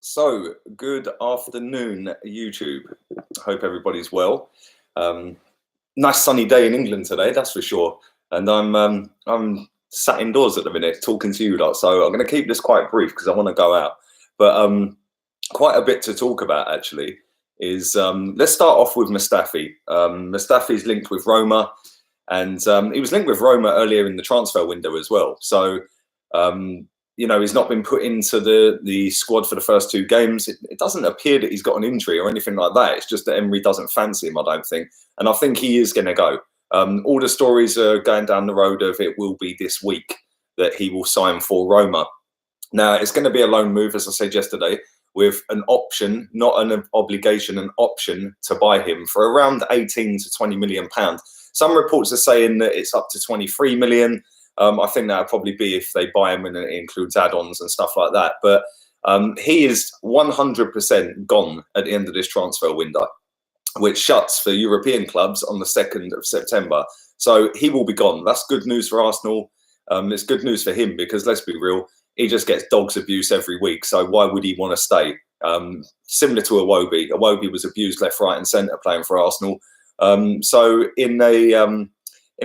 So, good afternoon, YouTube. Hope everybody's well. Nice sunny day in England today, that's for sure. And I'm sat indoors at the minute talking to you lot. So I'm going to keep this quite brief because I want to go out. But quite a bit to talk about actually is let's start off with Mustafi. Mustafi's linked with Roma, and he was linked with Roma earlier in the transfer window as well. So you know, he's not been put into the squad for the first two games. It doesn't appear that he's got an injury or anything like that. It's just that Emery doesn't fancy him, I don't think. And I think he is going to go. All the stories are going down the road of it will be this week that he will sign for Roma. Now, it's going to be a loan move, as I said yesterday, with an option, not an obligation, an option to buy him for around 18 to 20 million pounds. Some reports are saying that it's up to 23 million. I think that'll probably be if they buy him and it includes add-ons and stuff like that. But he is 100% gone at the end of this transfer window, which shuts for European clubs on the 2nd of September. So he will be gone. That's good news for Arsenal. It's good news for him because, let's be real, he just gets dog's abuse every week. So why would he want to stay? Similar to Iwobi. Iwobi was abused left, right and centre playing for Arsenal. So in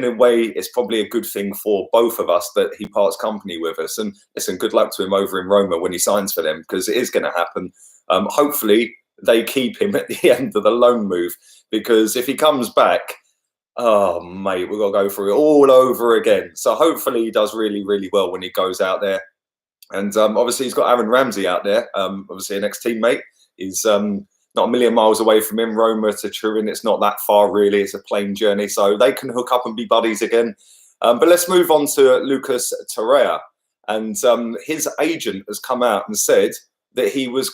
a way, it's probably a good thing for both of us that he parts company with us. And listen, good luck to him over in Roma when he signs for them, because it is going to happen. Hopefully, they keep him at the end of the loan move, because if he comes back, oh, mate, we've got to go through it all over again. So hopefully he does really, really well when he goes out there. And obviously, he's got Aaron Ramsey out there, obviously an ex-teammate. He's not a million miles away from him. Roma to Turin, it's not that far really. It's a plane journey, so they can hook up and be buddies again. But let's move on to Lucas Torreira. And his agent has come out and said that he was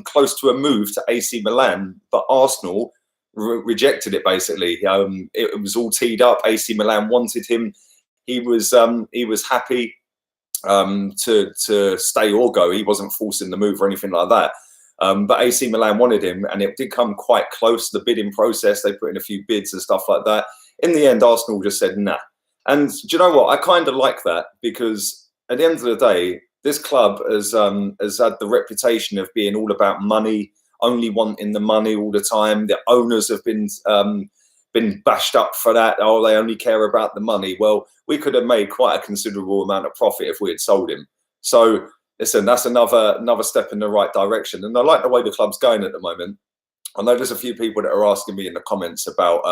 close to a move to AC Milan, but Arsenal rejected it basically. It was all teed up. AC Milan wanted him. He was happy to stay or go. He wasn't forcing the move or anything like that. But AC Milan wanted him, and it did come quite close to the bidding process. They put in a few bids and stuff like that. In the end, Arsenal just said nah. And do you know what? I kind of like that, because at the end of the day, this club has had the reputation of being all about money, only wanting the money all the time. The owners have been bashed up for that. Oh, they only care about the money. Well, we could have made quite a considerable amount of profit if we had sold him. So listen, that's another step in the right direction. And I like the way the club's going at the moment. I know there's a few people that are asking me in the comments about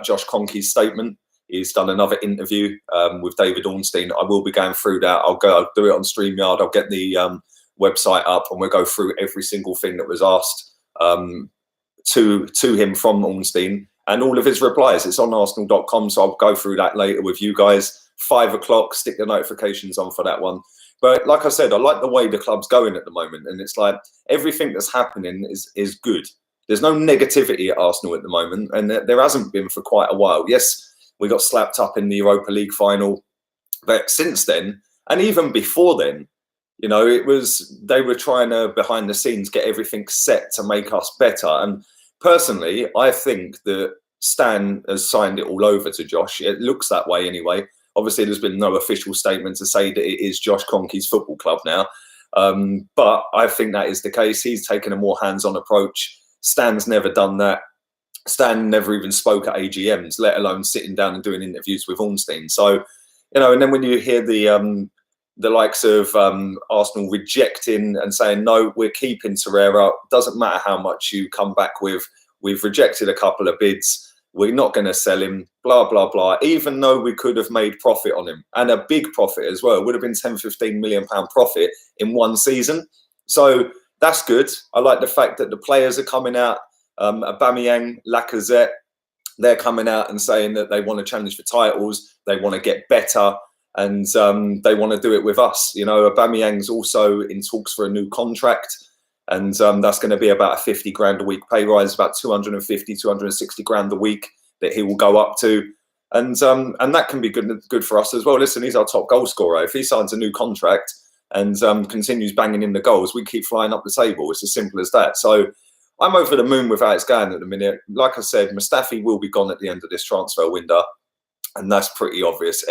Josh Kroenke's statement. He's done another interview with David Ornstein. I will be going through that. I'll do it on StreamYard. I'll get the website up and we'll go through every single thing that was asked to him from Ornstein and all of his replies. It's on arsenal.com, so I'll go through that later with you guys. 5 o'clock, stick the notifications on for that one. But like I said, I like the way the club's going at the moment. And it's like everything that's happening is good. There's no negativity at Arsenal at the moment. And there hasn't been for quite a while. Yes, we got slapped up in the Europa League final. But since then, and even before then, you know, they were trying to, behind the scenes, get everything set to make us better. And personally, I think that Stan has signed it all over to Josh. It looks that way anyway. Obviously, there's been no official statement to say that it is Josh Kroenke's football club now. But I think that is the case. He's taken a more hands-on approach. Stan's never done that. Stan never even spoke at AGMs, let alone sitting down and doing interviews with Ornstein. So, you know, and then when you hear the likes of Arsenal rejecting and saying, no, we're keeping Torreira, doesn't matter how much you come back with, we've rejected a couple of bids, we're not going to sell him, blah, blah, blah, even though we could have made profit on him, and a big profit as well. It would have been 10, 15 million pound profit in one season. So that's good. I like the fact that the players are coming out, Aubameyang, Lacazette, they're coming out and saying that they want to challenge for titles, they want to get better, and they want to do it with us. You know, Aubameyang's also in talks for a new contract. And that's going to be about a 50 grand a week pay rise, about 250, 260 grand a week that he will go up to. And that can be good for us as well. Listen, he's our top goal scorer. If he signs a new contract and continues banging in the goals, we keep flying up the table. It's as simple as that. So I'm over the moon with how it's going at the minute. Like I said, Mustafi will be gone at the end of this transfer window. And that's pretty obvious.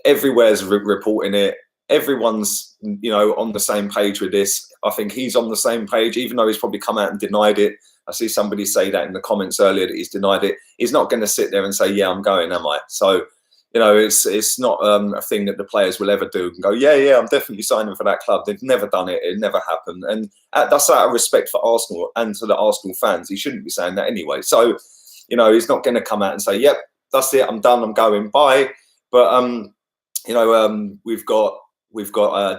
Everywhere's reporting it. everyone's, you know, on the same page with this. I think he's on the same page, even though he's probably come out and denied it. I see somebody say that in the comments earlier that he's denied it. He's not going to sit there and say, yeah, I'm going, am I? So, you know, it's not a thing that the players will ever do and go, yeah, I'm definitely signing for that club. They've never done it. It never happened. And that's out of respect for Arsenal and to the Arsenal fans. He shouldn't be saying that anyway. So, you know, he's not going to come out and say, yep, that's it. I'm done. I'm going. Bye. But, you know, we've got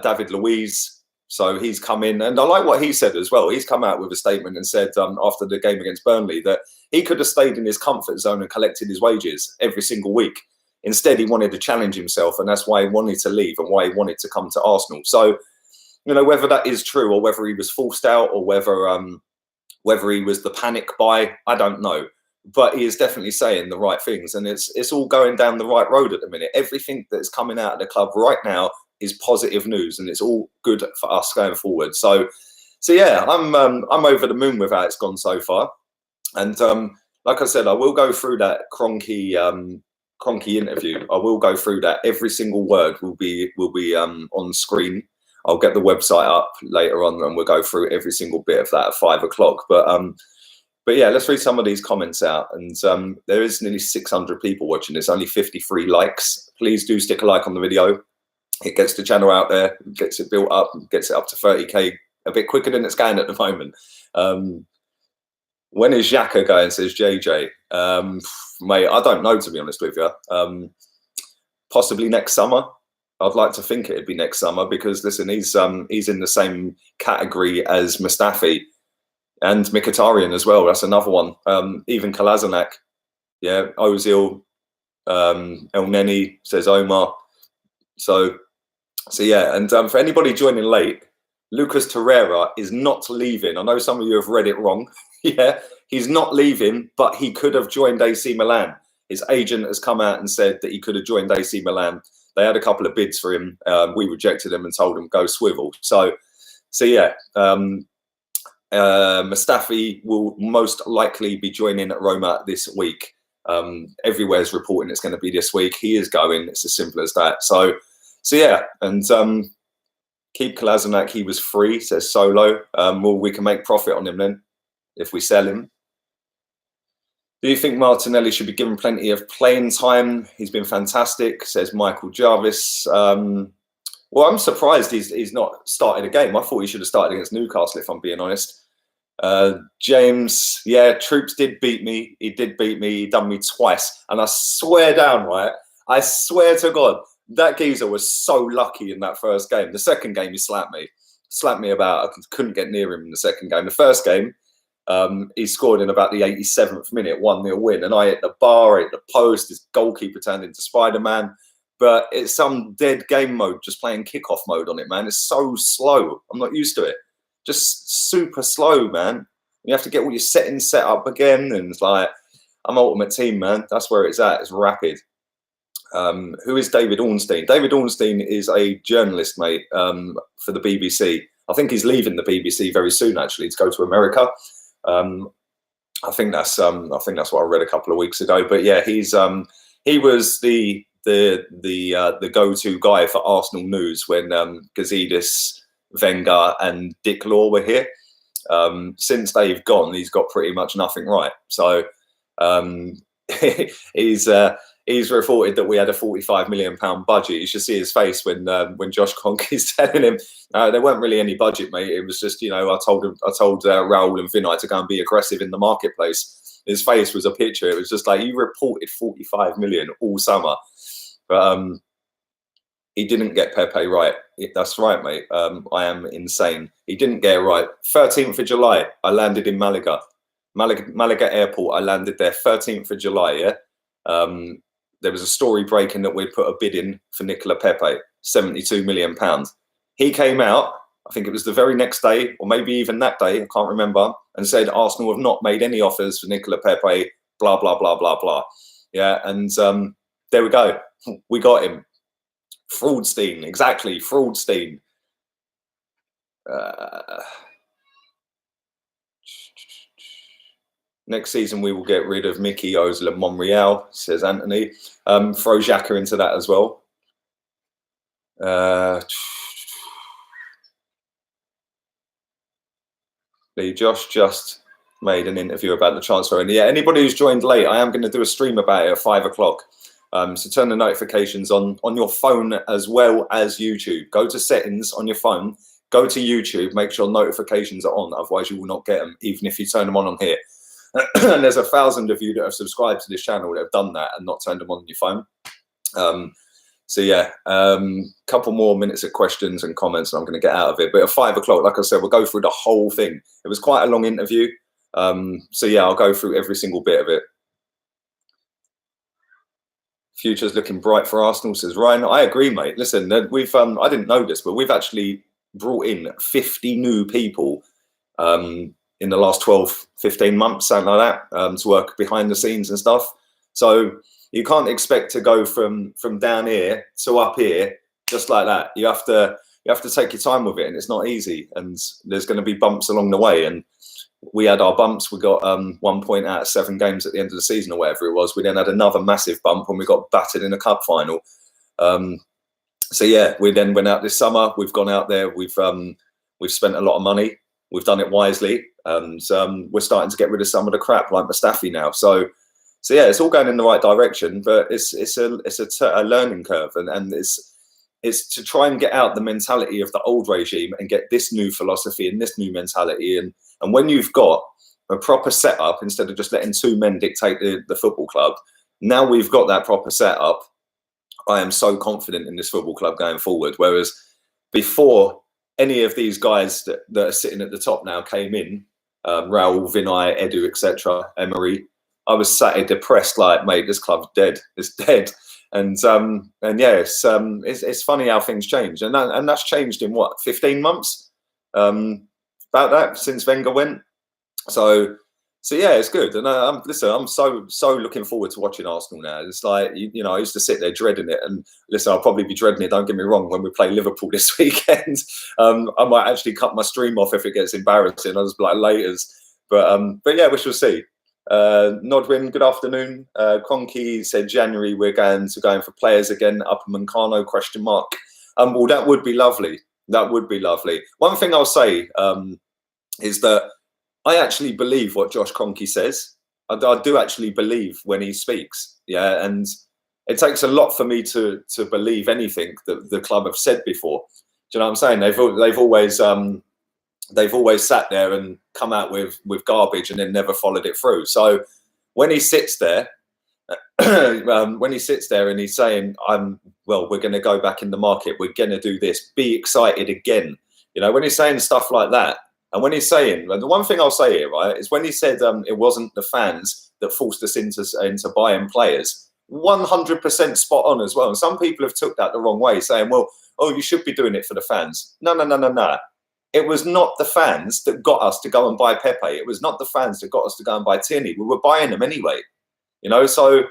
David Luiz. So he's come in, and I like what he said as well. He's come out with a statement and said after the game against Burnley that he could have stayed in his comfort zone and collected his wages every single week. Instead, he wanted to challenge himself, and that's why he wanted to leave and why he wanted to come to Arsenal. So, you know, whether that is true or whether he was forced out or whether he was the panic buy, I don't know. But he is definitely saying the right things, and it's all going down the right road at the minute. Everything that's coming out of the club right now is positive news, and it's all good for us going forward. So yeah, I'm over the moon with how it's gone so far. And like I said, I will go through that Kroenke interview. I will go through that. Every single word will be on screen. I'll get the website up later on, and we'll go through every single bit of that at 5 o'clock. But yeah, let's read some of these comments out. And there is nearly 600 people watching this, only 53 likes. Please do stick a like on the video. It gets the channel out there, gets it built up, gets it up to 30k a bit quicker than it's going at the moment. When is Xhaka going, says JJ? Mate, I don't know, to be honest with you. Possibly next summer. I'd like to think it'd be next summer because, listen, he's in the same category as Mustafi and Mkhitaryan as well. That's another one. Even Kolasinac, yeah, Ozil, El Neni, says Omar. So yeah, and for anybody joining late, Lucas Torreira is not leaving. I know some of you have read it wrong. Yeah, he's not leaving, but he could have joined AC Milan. His agent has come out and said that he could have joined AC Milan. They had a couple of bids for him. We rejected them and told him go swivel. So yeah, Mustafi will most likely be joining at Roma this week. Everywhere's reporting it's going to be this week. He is going. It's as simple as that. So yeah, and keep Kolasinac. He was free, says Solo. Well, we can make profit on him then if we sell him. Do you think Martinelli should be given plenty of playing time? He's been fantastic, says Michael Jarvis. Well, I'm surprised he's not started a game. I thought he should have started against Newcastle, if I'm being honest. James, yeah, Troops did beat me. He did beat me. He done me twice. And I swear down, right? I swear to God, that geezer was so lucky in that first game. The second game, he slapped me about. I couldn't get near him in the second game. The first game, he scored in about the 87th minute, 1-0 win. And I hit the bar, I hit the post. His goalkeeper turned into Spider-Man. But it's some dead game mode, just playing kickoff mode on it, man. It's so slow. I'm not used to it. Just super slow, man. You have to get all your settings set up again. And it's like, I'm Ultimate Team, man. That's where it's at. It's rapid. Who is David Ornstein? David Ornstein is a journalist, mate, for the BBC. I think he's leaving the BBC very soon, actually, to go to America. I think that's what I read a couple of weeks ago. But yeah, he was the go-to guy for Arsenal news when Gazidis, Wenger, and Dick Law were here. Since they've gone, he's got pretty much nothing right. So he's reported that we had a £45 million budget. You should see his face when Josh Kroenke is telling him there weren't really any budget, mate. It was just, you know, I told Raul and Vinay to go and be aggressive in the marketplace. His face was a picture. It was just like, you reported 45 million all summer, but he didn't get Pepe right. That's right, mate. I am insane. He didn't get it right. 13th of July, I landed in Malaga. Malaga Airport, I landed there 13th of July, yeah? There was a story breaking that we put a bid in for Nicola Pepe, £72 million. He came out, I think it was the very next day, or maybe even that day, I can't remember, and said Arsenal have not made any offers for Nicola Pepe, blah, blah, blah, blah, blah. Yeah, and there we go. We got him. Fraudstein, exactly, Fraudstein. Next season, we will get rid of Mickey Ozil and Monreal, says Anthony. Throw Xhaka into that as well. Josh just made an interview about the transfer, and yeah, anybody who's joined late, I am going to do a stream about it at 5 o'clock. So turn the notifications on your phone as well as YouTube. Go to settings on your phone, go to YouTube, make sure notifications are on, otherwise you will not get them, even if you turn them on here. And there's 1,000 of you that have subscribed to this channel that have done that and not turned them on your phone. So yeah, couple more minutes of questions and comments and I'm going to get out of it. But at 5 o'clock, like I said, we'll go through the whole thing. It was quite a long interview. So yeah, I'll go through every single bit of it. Future's looking bright for Arsenal, says Ryan. I agree, mate. Listen, we've I didn't know this, but we've actually brought in 50 new people in the last 12, 15 months, something like that, to work behind the scenes and stuff. So you can't expect to go from down here to up here just like that. You have to take your time with it, and it's not easy. And there's going to be bumps along the way. And we had our bumps. We got 1 point out of 7 games at the end of the season or whatever it was. We then had another massive bump when we got battered in a cup final. So yeah, we then went out this summer. We've gone out there. We've spent a lot of money. We've done it wisely, and we're starting to get rid of some of the crap like Mustafi now. So yeah, it's all going in the right direction, but it's a learning curve, and it's to try and get out the mentality of the old regime and get this new philosophy and this new mentality. And when you've got a proper setup, instead of just letting 2 men dictate the football club, now we've got that proper setup. I am so confident in this football club going forward. Whereas before any of these guys that are sitting at the top now came in, Raul, Vinay, Edu, etc., Emery, I was sat here depressed, like, mate, this club's dead. It's dead. And yeah, it's funny how things change, and that's changed in what, 15 months, about that, since Wenger went. So yeah, it's good. And listen, I'm so looking forward to watching Arsenal now. It's like, you know, I used to sit there dreading it, and listen, I'll probably be dreading it, don't get me wrong, when we play Liverpool this weekend. I might actually cut my stream off if it gets embarrassing. I'll just be like, laters. But yeah, we shall see. Nodwin, good afternoon. Conky said January we're going for players again. Upper Mancano ? Well, that would be lovely. That would be lovely. One thing I'll say is that I actually believe what Josh Kroenke says. I do actually believe when he speaks. Yeah, and it takes a lot for me to believe anything that the club have said before. Do you know what I'm saying? They've always sat there and come out with garbage and then never followed it through. So when he sits there, and he's saying, we're going to go back in the market, we're going to do this, be excited again. You know, when he's saying stuff like that, and when he's saying, the one thing I'll say here, right, is when he said it wasn't the fans that forced us into buying players, 100% spot on as well. And some people have took that the wrong way, saying, well, you should be doing it for the fans. No. It was not the fans that got us to go and buy Pepe. It was not the fans that got us to go and buy Tierney. We were buying them anyway. You know, so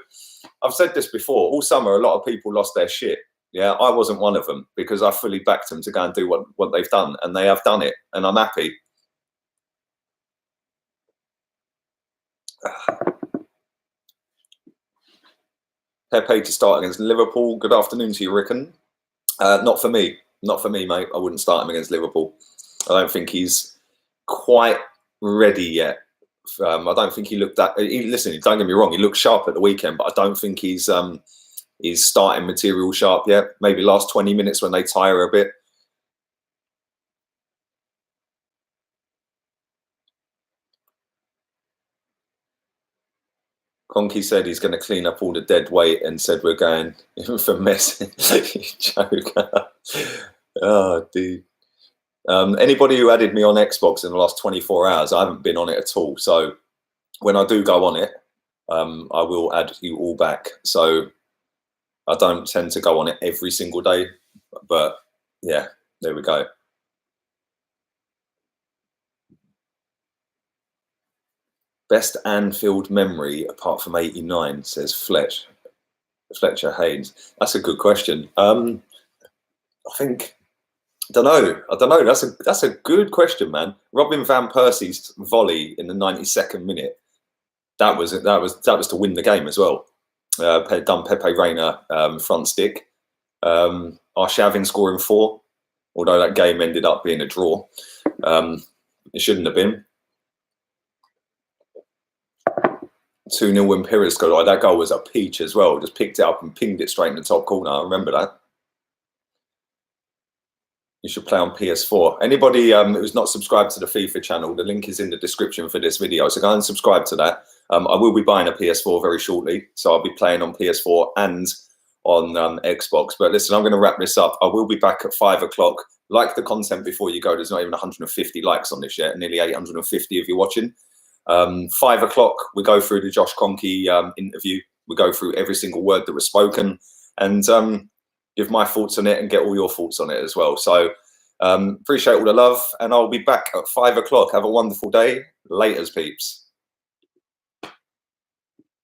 I've said this before. All summer, a lot of people lost their shit. Yeah, I wasn't one of them, because I fully backed them to go and do what they've done. And they have done it. And I'm happy. Pepe to start against Liverpool. Good afternoon to you, Rickon. Not for me. Not for me, mate. I wouldn't start him against Liverpool. I don't think he's quite ready yet. I don't think he looked that. Listen, don't get me wrong. He looked sharp at the weekend, but I don't think he's starting material sharp yet. Maybe last 20 minutes when they tire a bit. Conky said he's going to clean up all the dead weight and said we're going for Messi. Joker. Oh, dude. Anybody who added me on Xbox in the last 24 hours, I haven't been on it at all. So when I do go on it, I will add you all back. So I don't tend to go on it every single day. But yeah, there we go. Best Anfield memory apart from '89, says Fletcher Haynes. That's a good question. I don't know. That's a good question, man. Robin van Persie's volley in the 92nd minute. That was to win the game as well. Done Pepe Reina front stick. Arshavin scoring 4, although that game ended up being a draw. It shouldn't have been. 2-0 when Pires scored. Like, that goal was a peach as well. Just picked it up and pinged it straight in the top corner. I remember that. You should play on PS4. Anybody who's not subscribed to the FIFA channel, the link is in the description for this video. So go and subscribe to that. I will be buying a PS4 very shortly. So I'll be playing on PS4 and on Xbox. But listen, I'm going to wrap this up. I will be back at 5 o'clock. Like the content before you go. There's not even 150 likes on this yet. Nearly 850 if you're watching. 5 o'clock, we go through the Josh Kroenke interview. We go through every single word that was spoken and give my thoughts on it and get all your thoughts on it as well. So appreciate all the love, and I'll be back at 5 o'clock. Have a wonderful day. Laters, peeps.